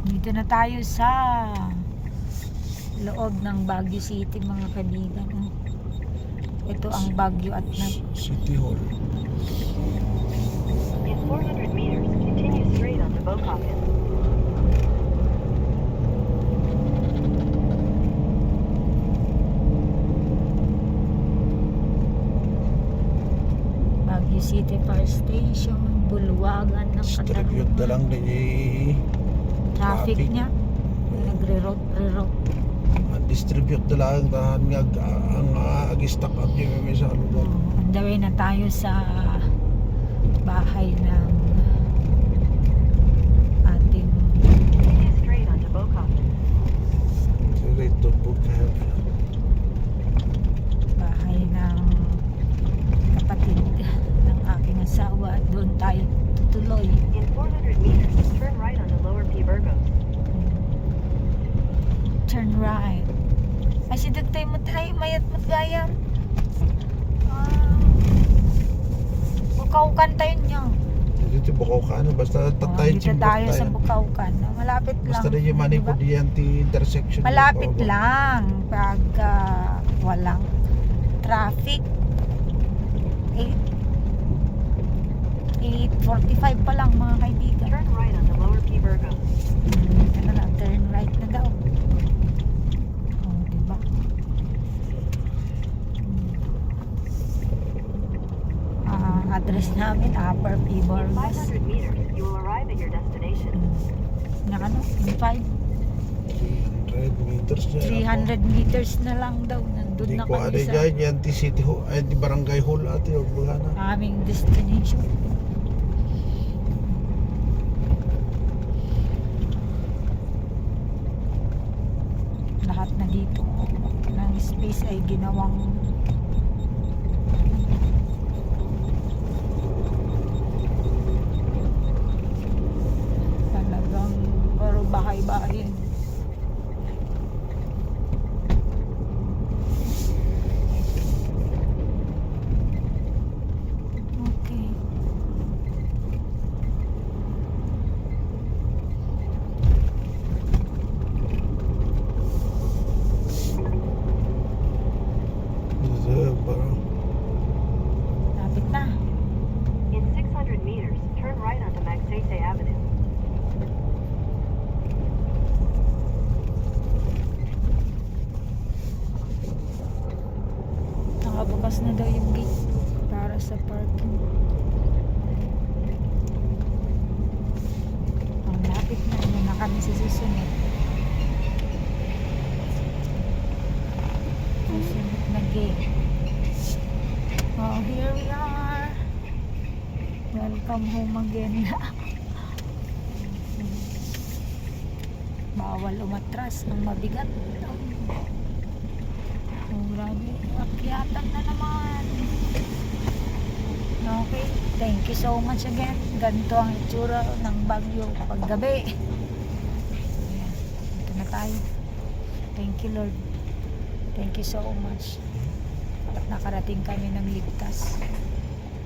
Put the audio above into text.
Dito na tayo sa loob ng Baguio City, mga kaibigan. Ito ang Baguio at night. City Hall. In 400 meters, continue straight onto Bocacan. Baguio City Fire Station, bulwagan ng Distribute na lang din traffic traffic. niya. Nagre-route. Distribute na lang dahan nga ang agi-stock up niya may sa lugar. On the way na tayo sa bahay ng ating Continue straight onto Bocacan. Straight to Bocacan. bahay ng kapatid ng aking asawa at doon tayo tutuloy. In 400 meters, turn right onto Lower P. Burgos. Turn right. Ay, si Dagtay mo tayo, mayat mo't gayam. Bukawkan tayo niyo. Dito Bocacan basta tatay Dito tayo sa Bukawkan. Malapit lang. basta rin yung money Diba? po diyan ti intersection. Malapit Baba. lang pag walang traffic. 8:45 pa lang, mga kaibigan. Turn right onto Lower P. Burgos. Ito na lang, turn right na daw. Diba? Address namin, Upper P. In Burgos. 500 meters, you will arrive at your destination. Nakano? In 300 meters na. 300 meters na lang daw. Nandun Di na ko kami ano sa dyan, yan ti City Hall, ay ti Barangay Hall ati, huwag mo na. aming destination. Lahat na dito ng space ay ginawang talagang puro bahay-bahay. Okay. Parang Lapit na. In 600 meters, turn right onto Magsaysay Avenue. Nakabukas na daw yung gate para sa parking. Ang lapit na. Ano na kami sa susunod. Susunod na gate. Oh, here we are. Welcome home again. Bawal umatras ng mabigat. Oh, grabe. Akyatan na naman. Okay. Thank you so much again. Ganito ang itsura ng Baguio kapag gabi. Ayan. Ito na tayo. Thank you, Lord. Thank you so much. At nakarating kami ng ligtas.